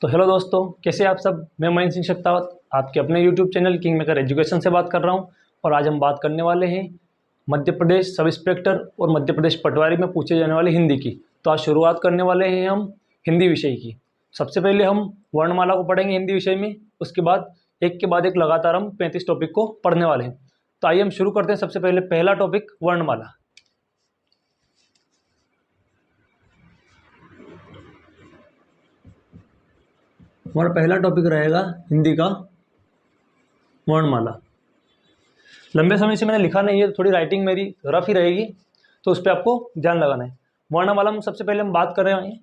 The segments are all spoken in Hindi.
तो हेलो दोस्तों, कैसे आप सब। मैं महेंद्र सिंह शक्तावत आपके अपने YouTube channel king maker education से बात कर रहा हूं। और आज हम बात करने वाले हैं मध्य प्रदेश सब इंस्पेक्टर और मध्य प्रदेश पटवारी में पूछे जाने वाले हिंदी की। तो आज शुरुआत करने वाले हैं हम हिंदी विषय की। सबसे पहले हम वर्णमाला को पढ़ेंगे हिंदी विषय में, उसके बाद एक के बाद एक लगातार हम 35 टॉपिक को पढ़ने वाले हैं। तो आइए हम शुरू करते हैं। सबसे पहले पहला टॉपिक वर्णमाला। हमारा पहला टॉपिक रहेगा हिंदी का वर्णमाला। लंबे समय से मैंने लिखा नहीं है, थोड़ी राइटिंग मेरी रफ ही रहेगी, तो उस पर आपको ध्यान लगाना है। वर्णमाला में सबसे पहले हम बात कर रहे हैं,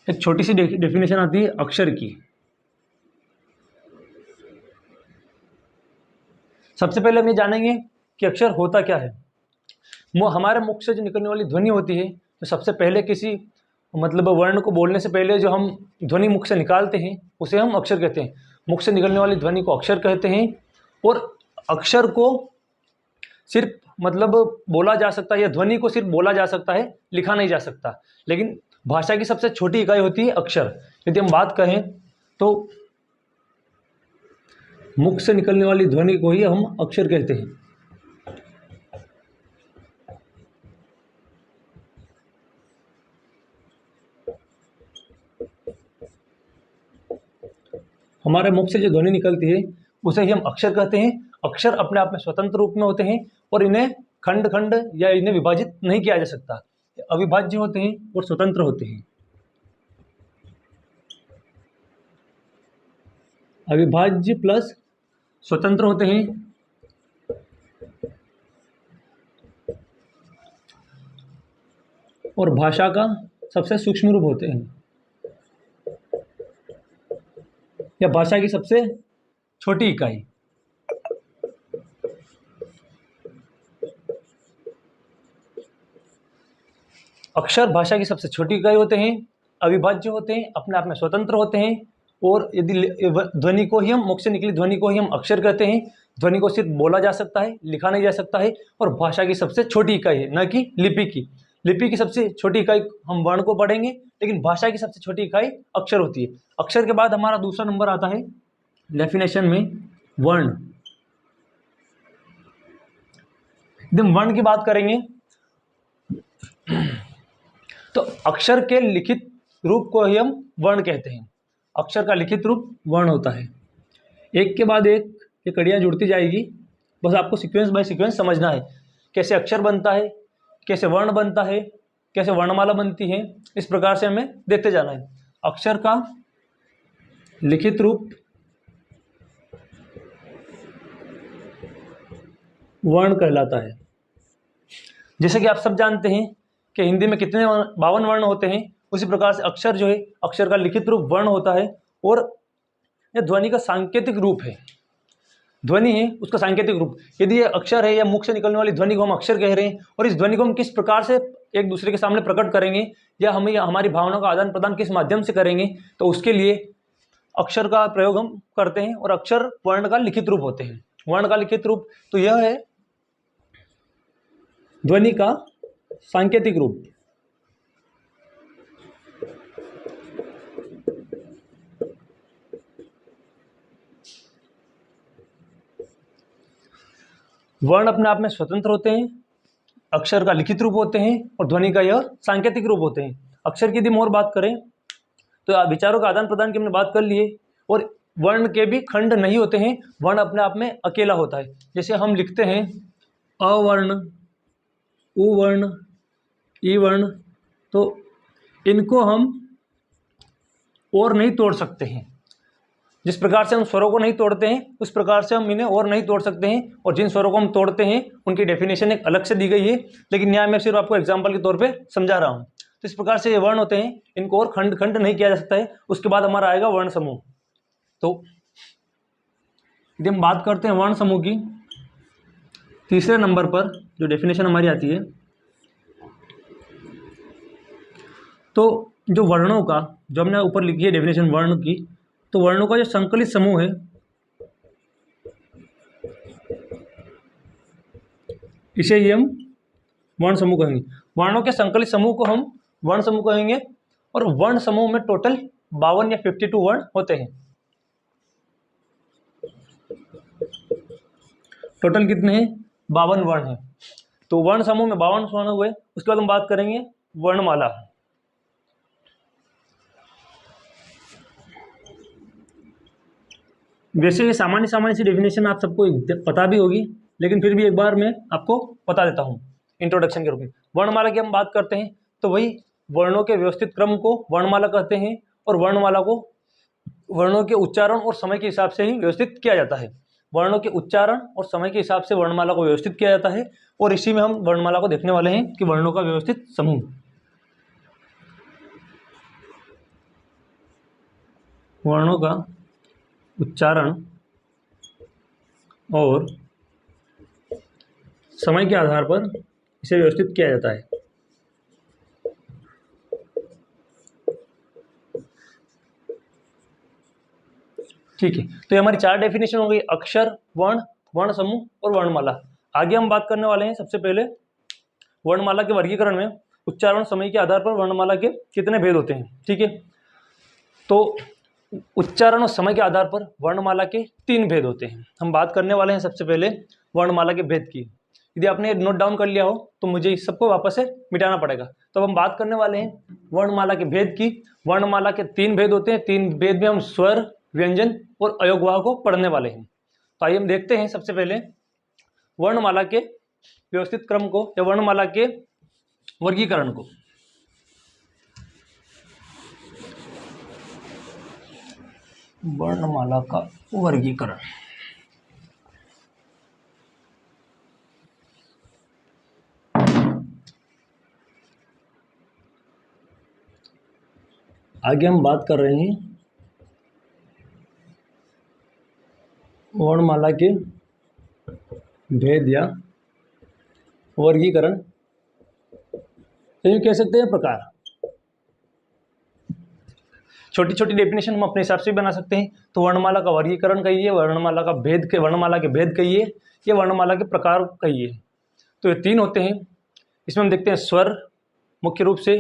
एक छोटी सी डेफिनेशन आती है अक्षर की। सबसे पहले हम ये जानेंगे कि अक्षर होता क्या है। हमारे मुख से जो निकलने वाली ध्वनि होती है, तो सबसे पहले किसी वर्ण को बोलने से पहले जो हम ध्वनि मुख से निकालते हैं उसे हम अक्षर कहते हैं। मुख से निकलने वाली ध्वनि को अक्षर कहते हैं। और अक्षर को सिर्फ बोला जा सकता है, या ध्वनि को सिर्फ बोला जा सकता है, लिखा नहीं जा सकता। लेकिन भाषा की सबसे छोटी इकाई होती है अक्षर। यदि हम बात करें तो मुख से निकलने वाली ध्वनि को ही हम अक्षर कहते हैं। हमारे मुख से जो ध्वनि निकलती है उसे ही हम अक्षर कहते हैं। अक्षर अपने आप में स्वतंत्र रूप में होते हैं और इन्हें खंड खंड या इन्हें विभाजित नहीं किया जा सकता। अविभाज्य होते हैं और स्वतंत्र होते हैं। अविभाज्य प्लस स्वतंत्र होते हैं। और भाषा का सबसे सूक्ष्म रूप होते हैं, या भाषा की सबसे छोटी इकाई। अक्षर भाषा की सबसे छोटी इकाई होते हैं, अविभाज्य होते हैं, अपने आप में स्वतंत्र होते हैं। और यदि ध्वनि को ही हम मुख से निकली ध्वनि को ही हम अक्षर कहते हैं। ध्वनि को सिर्फ बोला जा सकता है, लिखा नहीं जा सकता है। और भाषा की सबसे छोटी इकाई है, न कि लिपि की। लिपि की सबसे छोटी इकाई हम वर्ण को पढ़ेंगे, लेकिन भाषा की सबसे छोटी इकाई अक्षर होती है। अक्षर के बाद हमारा दूसरा नंबर आता है डेफिनेशन में वर्ण। एकदम वर्ण की बात करेंगे तो अक्षर के लिखित रूप को ही हम वर्ण कहते हैं। अक्षर का लिखित रूप वर्ण होता है। एक के बाद एक ये कड़ियाँ जुड़ती जाएगी, बस आपको सीक्वेंस बाय सीक्वेंस समझना है। कैसे अक्षर बनता है, कैसे वर्ण बनता है, कैसे वर्णमाला बनती है, इस प्रकार से हमें देखते जाना है। अक्षर का लिखित रूप वर्ण कहलाता है। जैसे कि आप सब जानते हैं कि हिंदी में कितने 52 वर्ण होते हैं, उसी प्रकार से अक्षर जो है, अक्षर का लिखित रूप वर्ण होता है। और यह ध्वनि का सांकेतिक रूप है। ध्वनि है उसका सांकेतिक रूप। यदि ये अक्षर है या मुख से निकलने वाली ध्वनि को हम अक्षर कह रहे हैं, और इस ध्वनि को हम किस प्रकार से एक दूसरे के सामने प्रकट करेंगे, या हमें हमारी भावनाओं का आदान प्रदान किस माध्यम से करेंगे, तो उसके लिए अक्षर का प्रयोग हम करते हैं। और अक्षर वर्ण का लिखित रूप होते हैं। वर्ण का लिखित रूप तो यह है ध्वनि का सांकेतिक रूप। वर्ण अपने आप में स्वतंत्र होते हैं, अक्षर का लिखित रूप होते हैं, और ध्वनि का यह सांकेतिक रूप होते हैं। अक्षर की यदि और बात करें तो विचारों का आदान प्रदान की हमने बात कर लिए। और वर्ण के भी खंड नहीं होते हैं, वर्ण अपने आप में अकेला होता है। जैसे हम लिखते हैं अवर्ण, उवर्ण, ईवर्ण, तो इनको हम और नहीं तोड़ सकते हैं। जिस प्रकार से हम स्वरों को नहीं तोड़ते हैं, उस प्रकार से हम इन्हें और नहीं तोड़ सकते हैं। और जिन स्वरों को हम तोड़ते हैं उनकी डेफिनेशन एक अलग से दी गई है, लेकिन यहाँ मैं सिर्फ आपको एग्जाम्पल के तौर पे समझा रहा हूँ। तो इस प्रकार से ये वर्ण होते हैं, इनको और खंड खंड नहीं किया जा सकता है। उसके बाद हमारा आएगा वर्ण समूह। तो यदि हम बात करते हैं वर्ण समूह की, तीसरे नंबर पर जो डेफिनेशन हमारी आती है, तो जो वर्णों का, जो हमने ऊपर लिखी है डेफिनेशन वर्ण की, तो वर्णों का जो संकलित समूह है, इसे ही हम वर्ण समूह कहेंगे। वर्णों के संकलित समूह को हम वर्ण समूह कहेंगे। और वर्ण समूह में टोटल 52 या 52 वर्ण होते हैं। टोटल कितने हैं? 52 वर्ण हैं। तो वर्ण समूह में 52 वर्ण हुए। उसके बाद हम बात करेंगे वर्णमाला। वैसे ये सामान्य सामान्य सी डेफिनेशन आप सबको पता भी होगी, लेकिन फिर भी एक बार मैं आपको बता देता हूँ इंट्रोडक्शन के रूप में। वर्णमाला की हम बात करते हैं तो वही वर्णों के व्यवस्थित क्रम को वर्णमाला कहते हैं, और वर्णमाला को वर्णों के उच्चारण और समय के हिसाब से ही व्यवस्थित किया जाता है। वर्णों के उच्चारण और समय के हिसाब से वर्णमाला को व्यवस्थित किया जाता है, और इसी में हम वर्णमाला को देखने वाले हैं कि वर्णों का व्यवस्थित समूह। वर्णों का उच्चारण और समय के आधार पर इसे व्यवस्थित किया जाता है। ठीक है, तो ये हमारी 4 डेफिनेशन हो गई, अक्षर, वर्ण, वर्ण समूह और वर्णमाला। आगे हम बात करने वाले हैं सबसे पहले वर्णमाला के वर्गीकरण में उच्चारण समय के आधार पर वर्णमाला के कितने भेद होते हैं। ठीक है, तो उच्चारण और समय के आधार पर वर्णमाला के 3 भेद होते हैं। हम बात करने वाले हैं सबसे पहले वर्णमाला के भेद की। यदि आपने नोट डाउन कर लिया हो तो मुझे इस सबको वापस से मिटाना पड़ेगा। तो हम बात करने वाले हैं वर्णमाला के भेद की। वर्णमाला के 3 भेद होते हैं। 3 भेद में हम स्वर, व्यंजन और अयोगवाह को पढ़ने वाले हैं। तो आइए हम देखते हैं सबसे पहले वर्णमाला के व्यवस्थित क्रम को या वर्णमाला के वर्गीकरण को। वर्णमाला का वर्गीकरण। आगे हम बात कर रहे हैं वर्णमाला के भेद या वर्गीकरण, तो कह सकते हैं प्रकार। छोटी छोटी डेफिनेशन हम अपने हिसाब से बना सकते हैं। तो वर्णमाला का वर्गीकरण कहिए, वर्णमाला का भेद के वर्णमाला के भेद कहिए, या वर्णमाला के प्रकार कहिए। तो ये 3 होते हैं। इसमें हम देखते हैं स्वर मुख्य रूप से,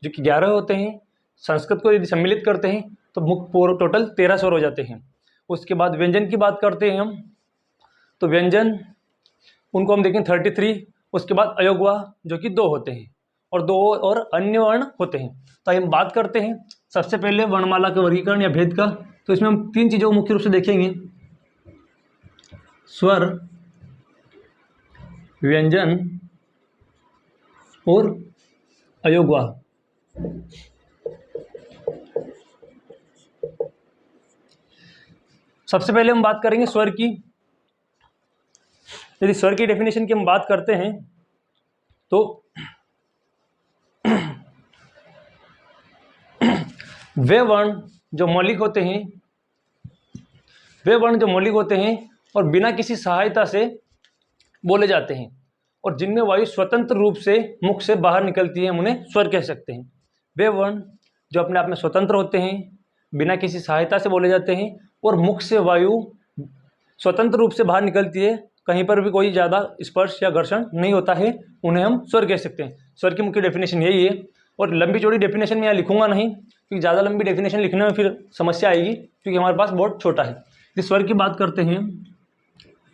जो कि 11 होते हैं। संस्कृत को यदि सम्मिलित करते हैं तो मुख्य टोटल 13 स्वर हो जाते हैं। उसके बाद व्यंजन की बात करते हैं हम, तो व्यंजन उनको हम देखें 33। उसके बाद अयोगवाह जो कि 2 होते हैं, और 2 और अन्य वर्ण होते हैं। तो हम बात करते हैं सबसे पहले वर्णमाला के वर्गीकरण या भेद का। तो इसमें हम 3 चीज़ों को मुख्य रूप से देखेंगे, स्वर, व्यंजन और अयोगवाह। सबसे पहले हम बात करेंगे स्वर की। यदि स्वर की डेफिनेशन की हम बात करते हैं तो वे वर्ण जो मौलिक होते हैं, और बिना किसी सहायता से बोले जाते हैं, और जिनमें वायु स्वतंत्र रूप से मुख से बाहर निकलती है, हम उन्हें स्वर कह सकते हैं। वे वर्ण जो अपने आप में स्वतंत्र होते हैं, बिना किसी सहायता से बोले जाते हैं, और मुख से वायु स्वतंत्र रूप से बाहर निकलती है, कहीं पर भी कोई ज़्यादा स्पर्श या घर्षण नहीं होता है, उन्हें हम स्वर कह सकते हैं। स्वर की मुख्य डेफिनेशन यही है। और लंबी चौड़ी डेफिनेशन में यहाँ लिखूंगा नहीं, क्योंकि ज़्यादा लंबी डेफिनेशन लिखने में फिर समस्या आएगी, क्योंकि हमारे पास बहुत छोटा है। यदि स्वर की बात करते हैं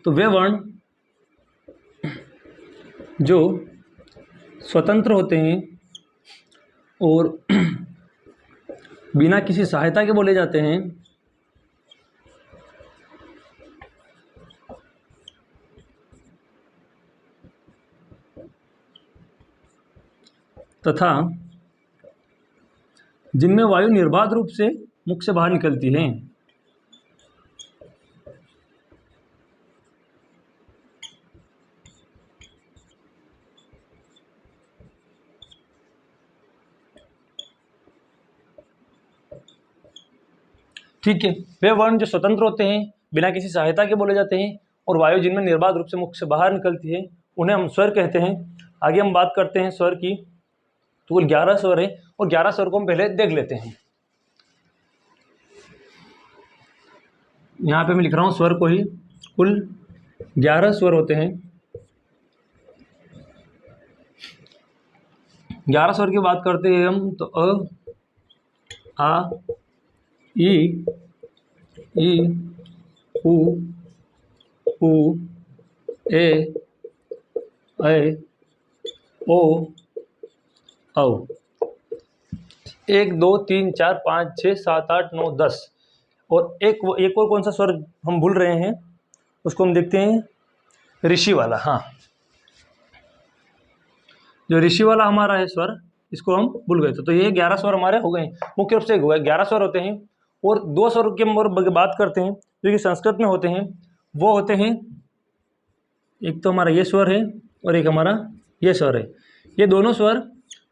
तो वे वर्ण जो स्वतंत्र होते हैं और बिना किसी सहायता के बोले जाते हैं, तथा जिनमें वायु निर्बाध रूप से मुख से बाहर निकलती है। ठीक है, वे वर्ण जो स्वतंत्र होते हैं, बिना किसी सहायता के बोले जाते हैं, और वायु जिनमें निर्बाध रूप से मुख से बाहर निकलती है, उन्हें हम स्वर कहते हैं। आगे हम बात करते हैं स्वर की। तो कुल 11 स्वर है, और 11 स्वर को हम पहले देख लेते हैं। यहाँ पे मैं लिख रहा हूँ स्वर को ही। कुल 11 स्वर होते हैं। 11 स्वर की बात करते हैं हम तो अ, आ, ई, ई, उ, ए, ओ, औ। 1 2 3 4 5 6 7 8 9 10। और एक और कौन सा स्वर हम भूल रहे हैं, उसको हम देखते हैं, ऋषि वाला। हाँ, जो ऋषि वाला हमारा है स्वर, इसको हम भूल गए थे। तो ये 11 स्वर हमारे हो गए। मुख्य रूप से 11 स्वर होते हैं। और 2 स्वर की हम और बात करते हैं जो कि संस्कृत में होते हैं। वो होते हैं, एक तो हमारा ये स्वर है और एक हमारा ये स्वर है। ये दोनों स्वर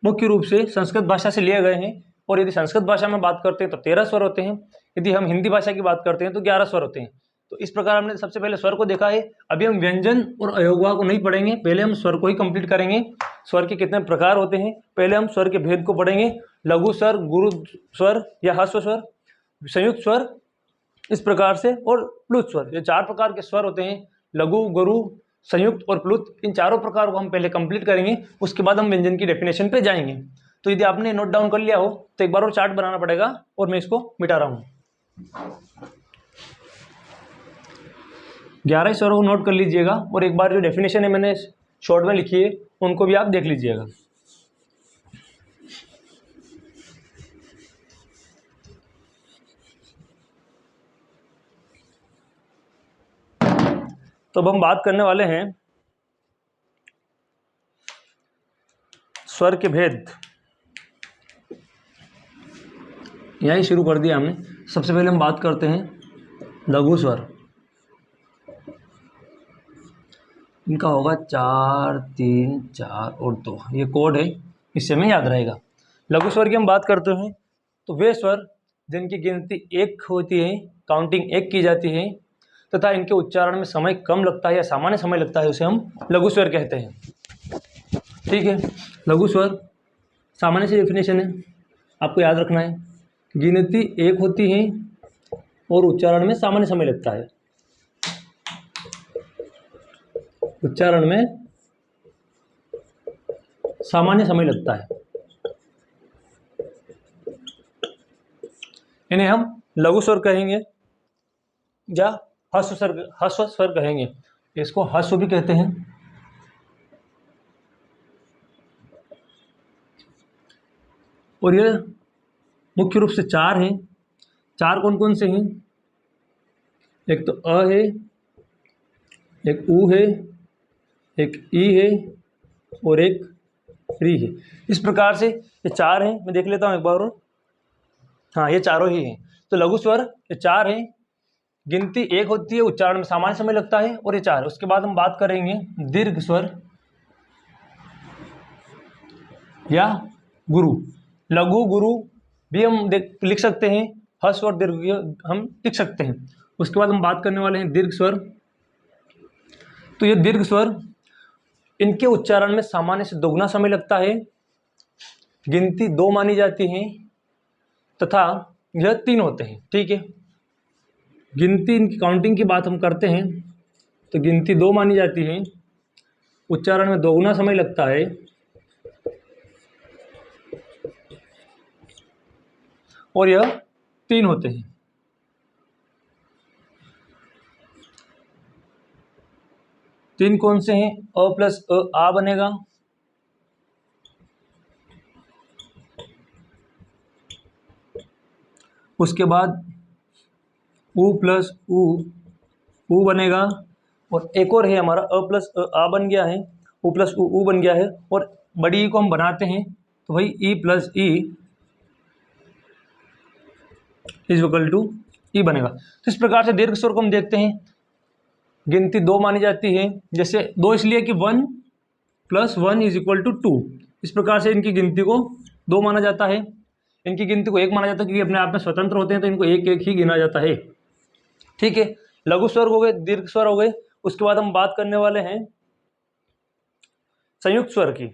मुख्य रूप से संस्कृत भाषा से लिए गए हैं। और यदि संस्कृत भाषा में बात करते हैं तो 13 स्वर होते हैं। यदि हम हिंदी भाषा की बात करते हैं तो 11 स्वर होते हैं। तो इस प्रकार हमने सबसे पहले स्वर को देखा है। अभी हम व्यंजन और अयोगवा को नहीं पढ़ेंगे, पहले हम स्वर को ही कंप्लीट करेंगे। स्वर के कितने प्रकार होते हैं, पहले हम स्वर के भेद को पढ़ेंगे। लघु स्वर, गुरु स्वर या ह्रस्व स्वर, संयुक्त स्वर, इस प्रकार से, और प्लुत स्वर। ये 4 प्रकार के स्वर होते हैं, लघु, गुरु, संयुक्त और प्लुत। इन चारों प्रकार को हम पहले कंप्लीट करेंगे, उसके बाद हम व्यंजन की डेफिनेशन पे जाएंगे। तो यदि आपने नोट डाउन कर लिया हो तो एक बार और चार्ट बनाना पड़ेगा, और मैं इसको मिटा रहा हूँ। 11 स्वरों को नोट कर लीजिएगा, और एक बार जो डेफिनेशन है मैंने शॉर्ट में लिखी है उनको भी आप देख लीजिएगा। तो अब हम बात करने वाले हैं स्वर के भेद। यहीं शुरू कर दिया हमने। सबसे पहले हम बात करते हैं लघु स्वर। इनका होगा 4 3 4 और 2, ये कोड है, इससे हमें याद रहेगा। लघु स्वर की हम बात करते हैं तो वे स्वर जिनकी गिनती 1 होती है, काउंटिंग 1 की जाती है, तथा इनके उच्चारण में समय कम लगता है या सामान्य समय लगता है, उसे हम लघु स्वर कहते हैं। ठीक है, लघु स्वर सामान्य सी डेफिनेशन है, आपको याद रखना है। गिनती 1 होती है और उच्चारण में सामान्य समय लगता है। उच्चारण में सामान्य समय लगता है, इन्हें हम लघु स्वर कहेंगे या ह्रस्व स्वर कहेंगे। इसको ह्रस्व भी कहते हैं। और ये मुख्य रूप से 4 हैं। 4 कौन कौन से हैं? एक तो अ है, एक उ है, एक ई है और एक री है। इस प्रकार से ये 4 हैं। मैं देख लेता हूँ एक बार और। हाँ, ये चारों ही हैं। तो लघु स्वर ये 4 हैं, गिनती 1 होती है, उच्चारण में सामान्य समय लगता है, और ये 4। उसके बाद हम बात करेंगे दीर्घ स्वर या गुरु। लघु, गुरु भी हम लिख सकते हैं, ह्रस्व और दीर्घ हम लिख सकते हैं। उसके बाद हम बात करने वाले हैं दीर्घ स्वर। तो ये दीर्घ स्वर, इनके उच्चारण में सामान्य से दोगुना समय लगता है, गिनती 2 मानी जाती है, तथा यह 3 होते हैं। ठीक है, गिनती, इनकी काउंटिंग की बात हम करते हैं तो गिनती 2 मानी जाती है, उच्चारण में दोगुना समय लगता है, और यह 3 होते हैं। तीन कौन से हैं? अ प्लस अ आ बनेगा, उसके बाद उ प्लस उ बनेगा, और एक और है हमारा अ प्लस अ आ बन गया है, उ प्लस उ बन गया है, और बड़ी ई को हम बनाते हैं तो भाई e plus e is equal to e बनेगा। तो इस प्रकार से दीर्घ स्वर को हम देखते हैं, गिनती 2 मानी जाती है। जैसे 2 इसलिए कि 1 + 1 इज इक्वल टू 2। इस प्रकार से इनकी गिनती को 2 माना जाता है, इनकी गिनती को 1 माना जाता है, क्योंकि अपने आप में स्वतंत्र होते हैं तो इनको एक एक ही गिना जाता है। ठीक है, लघु स्वर हो गए, दीर्घ स्वर हो गए। उसके बाद हम बात करने वाले हैं संयुक्त स्वर की।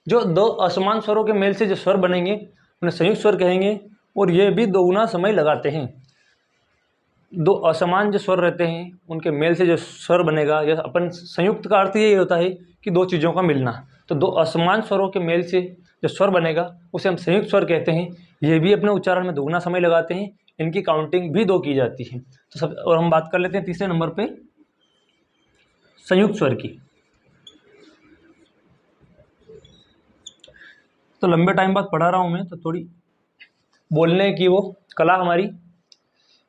जो 2 असमान स्वरों के मेल से जो स्वर बनेंगे उन्हें संयुक्त स्वर कहेंगे, और ये भी दोगुना समय लगाते हैं। 2 असमान जो स्वर रहते हैं उनके मेल से जो स्वर बनेगा, या अपन संयुक्त का अर्थ ये होता है कि 2 चीज़ों का मिलना। तो 2 असमान स्वरों के मेल से जो स्वर बनेगा उसे हम संयुक्त स्वर कहते हैं। ये भी अपने उच्चारण में दोगुना समय लगाते हैं, इनकी काउंटिंग भी 2 की जाती है। तो सब, और हम बात कर लेते हैं तीसरे नंबर पे संयुक्त स्वर की। तो लंबे टाइम बाद पढ़ा रहा हूँ मैं, तो थोड़ी बोलने की वो कला हमारी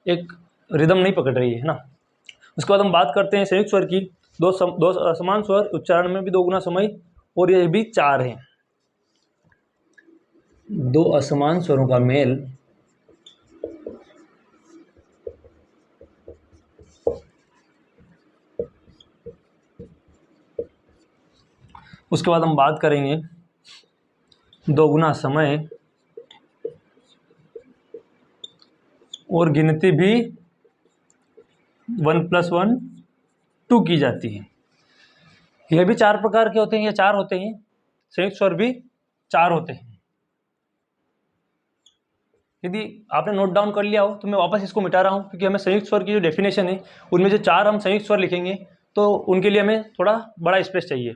एक रिदम नहीं पकड़ रही है ना। उसके बाद हम बात करते हैं संयुक्त स्वर की। दो असमान स्वर, उच्चारण में भी दोगुना समय, और ये भी 4 हैं। 2 असमान स्वरों का मेल उसके बाद हम बात करेंगे दोगुना समय, और गिनती भी 1 + 1 2 की जाती है। यह भी 4 प्रकार के होते हैं, या 4 होते हैं। संयुक्त स्वर भी 4 होते हैं। यदि आपने नोट डाउन कर लिया हो तो मैं वापस इसको मिटा रहा हूँ, क्योंकि हमें संयुक्त स्वर की जो डेफिनेशन है उनमें जो 4 हम संयुक्त स्वर लिखेंगे तो उनके लिए हमें थोड़ा बड़ा स्पेस चाहिए।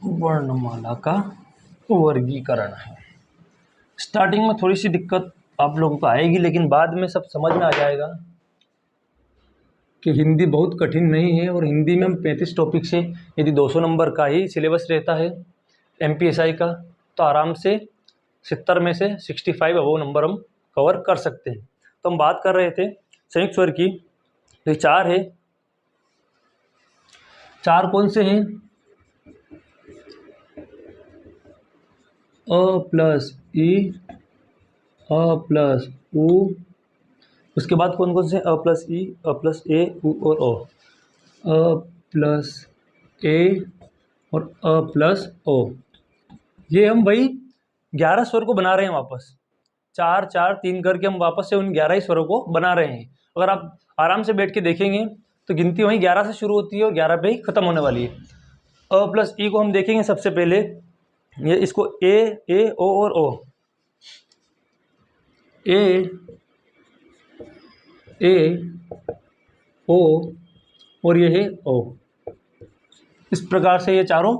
वर्णमाला का वर्गीकरण है। स्टार्टिंग में थोड़ी सी दिक्कत आप लोगों को आएगी, लेकिन बाद में सब समझ में आ जाएगा कि हिंदी बहुत कठिन नहीं है। और हिंदी में हम 35 टॉपिक से, यदि 200 नंबर का ही सिलेबस रहता है MPSI का, तो आराम से 70 में से 65 अबव नंबर हम कवर कर सकते हैं। तो हम बात कर रहे थे संयुक्त स्वर की। तो 4 है। 4 कौन से हैं? अ प्लस ई, अ प्लस उ। उसके बाद कौन कौन से? अ प्लस ई, अ प्लस ए, उ और ओ। अ प्लस ए और अ प्लस ओ। ये हम वही 11 स्वर को बना रहे हैं वापस। 4 4 3 करके हम वापस से उन 11 ही स्वरों को बना रहे हैं। अगर आप आराम से बैठ के देखेंगे तो गिनती वहीं 11 से शुरू होती है और 11 पे ही खत्म होने वाली है। अ प्लस ई को हम देखेंगे सबसे पहले। ये इसको ए ओ और ओ। ए ओ और ये है ओ। इस प्रकार से ये चारों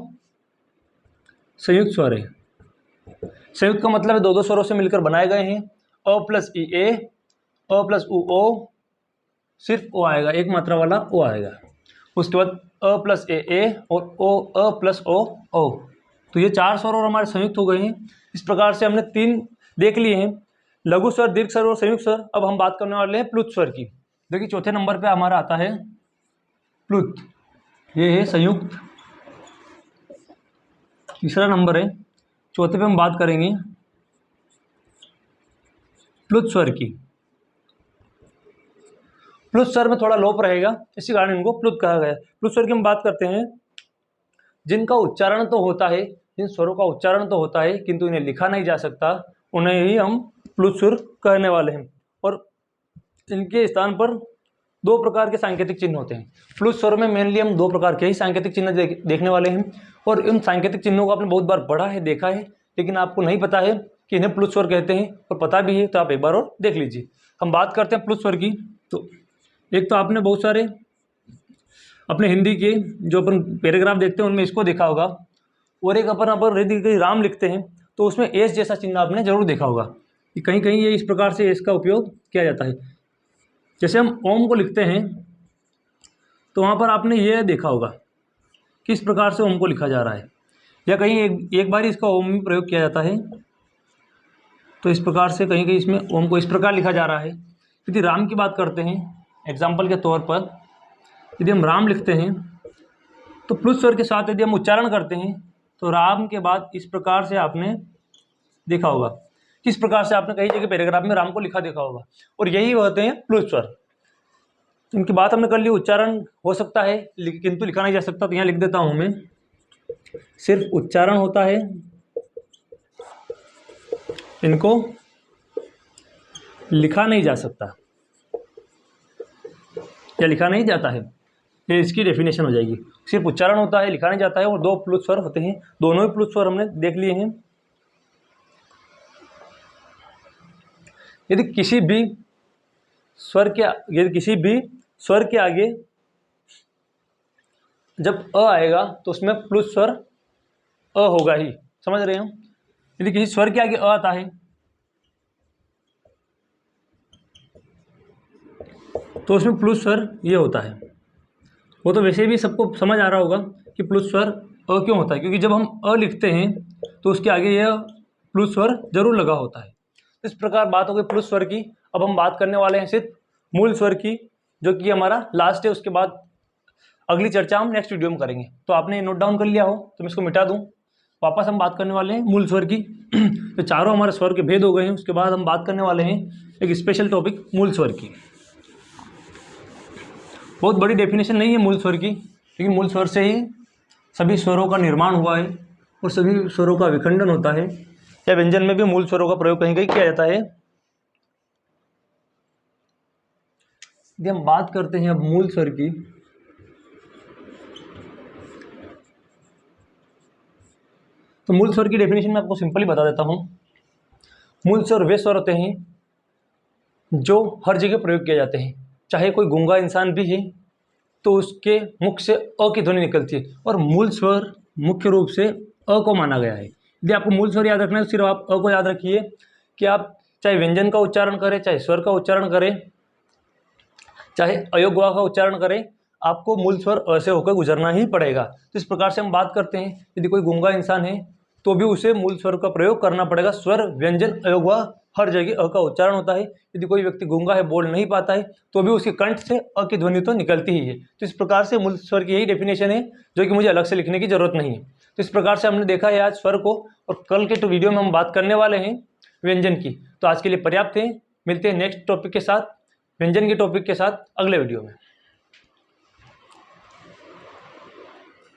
संयुक्त स्वर है। संयुक्त का मतलब है 2 स्वरों से मिलकर बनाए गए हैं। अ प्लस ई ए, अ प्लस उ ओ, सिर्फ ओ आएगा, एक मात्रा वाला ओ आएगा। उसके बाद अ प्लस ए और ओ, अ प्लस ओ ओ। तो ये 4 स्वर और हमारे संयुक्त हो गए हैं। इस प्रकार से हमने 3 देख लिए हैं, लघु स्वर, दीर्घ स्वर और संयुक्त स्वर। अब हम बात करने वाले हैं प्लुत स्वर की। देखिए चौथे नंबर पे हमारा आता है प्लुत, ये है संयुक्त। तीसरा नंबर है, चौथे पे हम बात करेंगे प्लुत स्वर की। प्लुत स्वर में थोड़ा लोप रहेगा, इसी कारण इनको प्लुत कहा गया। प्लुत स्वर की हम बात करते हैं जिनका उच्चारण तो होता है, जिन स्वरों का उच्चारण तो होता है किंतु इन्हें लिखा नहीं जा सकता, उन्हें ही हम प्लुत स्वर कहने वाले हैं। और इनके स्थान पर 2 प्रकार के सांकेतिक चिन्ह होते हैं। प्लुत स्वर में मेनली हम 2 प्रकार के ही सांकेतिक चिन्ह देखने वाले हैं। और इन सांकेतिक चिन्हों को आपने बहुत बार पढ़ा है, देखा है, लेकिन आपको नहीं पता है कि इन्हें प्लुत स्वर कहते हैं, और पता भी है तो आप एक बार और देख लीजिए। हम बात करते हैं प्लुत स्वर की। तो एक तो आपने बहुत सारे अपने हिंदी के जो अपन पैराग्राफ देखते हैं उनमें इसको देखा होगा, और एक अपन यदि कहीं राम लिखते हैं तो उसमें एस जैसा चिन्ह आपने जरूर देखा होगा कि कहीं कहीं ये इस प्रकार से एस का उपयोग किया जाता है। जैसे हम ओम को लिखते हैं तो वहाँ पर आपने ये देखा होगा किस प्रकार से ओम को लिखा जा रहा है, या कहीं एक बार इसका ओम में प्रयोग किया जाता है तो इस प्रकार से कहीं कहीं इसमें ओम को इस प्रकार लिखा जा रहा है। यदि राम की बात करते हैं एग्जाम्पल के तौर पर, यदि हम राम लिखते हैं तो प्लुत स्वर के साथ यदि हम उच्चारण करते हैं तो राम के बाद इस प्रकार से आपने देखा होगा, किस प्रकार से आपने कई जगह पैराग्राफ में राम को लिखा देखा होगा, और यही होते हैं प्लुत स्वर। इनकी बात हमने कर ली, उच्चारण हो सकता है किंतु लिखा नहीं जा सकता। तो यहाँ लिख देता हूं मैं, सिर्फ उच्चारण होता है, इनको लिखा नहीं जा सकता या लिखा नहीं जाता है, ये इसकी डेफिनेशन हो जाएगी। सिर्फ उच्चारण होता है, लिखा नहीं जाता है, और 2 प्लुत स्वर होते हैं। दोनों ही प्लुत स्वर हमने देख लिए हैं। यदि किसी भी स्वर के आगे जब अ आएगा तो उसमें प्लस स्वर अ होगा ही, समझ रहे हो। यदि किसी स्वर के आगे अ आता है तो उसमें प्लस स्वर ये होता है। वो तो वैसे भी सबको समझ आ रहा होगा कि प्लस स्वर अ क्यों होता है, क्योंकि जब हम अ लिखते हैं तो उसके आगे यह प्लस स्वर जरूर लगा होता है। इस प्रकार बात हो गई प्लस स्वर की। अब हम बात करने वाले हैं सिर्फ मूल स्वर की, जो कि हमारा लास्ट है। उसके बाद अगली चर्चा हम नेक्स्ट वीडियो में करेंगे। तो आपने नोट डाउन कर लिया हो तो मैं इसको मिटा दूं। वापस हम बात करने वाले हैं मूल स्वर की। तो चारों हमारे स्वर के भेद हो गए हैं। उसके बाद हम बात करने वाले हैं एक स्पेशल टॉपिक मूल स्वर की। बहुत बड़ी डेफिनेशन नहीं है मूल स्वर की, क्योंकि मूल स्वर से ही सभी स्वरों का निर्माण हुआ है और सभी स्वरों का विखंडन होता है। या व्यंजन में भी मूल स्वरों का प्रयोग कहीं कहीं किया जाता है। यदि हम बात करते हैं अब मूल स्वर की, तो मूल स्वर की डेफिनेशन मैं आपको सिंपली बता देता हूँ। मूल स्वर वे स्वर होते हैं जो हर जगह प्रयोग किए जाते हैं। चाहे कोई गूंगा इंसान भी है तो उसके मुख से अ की ध्वनि निकलती है, और मूल स्वर मुख्य रूप से अ को माना गया है। यदि आपको मूल स्वर याद रखना है तो सिर्फ आप अ को याद रखिए कि आप चाहे व्यंजन का उच्चारण करें, चाहे स्वर का उच्चारण करें, चाहे अयोगवा का उच्चारण करें, आपको मूल स्वर अ से होकर गुजरना ही पड़ेगा। तो इस प्रकार से हम बात करते हैं, यदि कोई गूंगा इंसान है तो भी उसे मूल स्वर का प्रयोग करना पड़ेगा। स्वर, व्यंजन, अयोगवा हर जगह अ का उच्चारण होता है। यदि कोई व्यक्ति गूंगा है, बोल नहीं पाता है, तो भी उसके कंठ से अ की ध्वनि तो निकलती ही है। तो इस प्रकार से मूल स्वर की यही डेफिनेशन है, जो कि मुझे अलग से लिखने की जरूरत नहीं है। तो इस प्रकार से हमने देखा है आज स्वर को, और कल के वीडियो में हम बात करने वाले हैं व्यंजन की। तो आज के लिए पर्याप्त है। मिलते हैं नेक्स्ट टॉपिक के साथ, व्यंजन के टॉपिक के साथ अगले वीडियो में।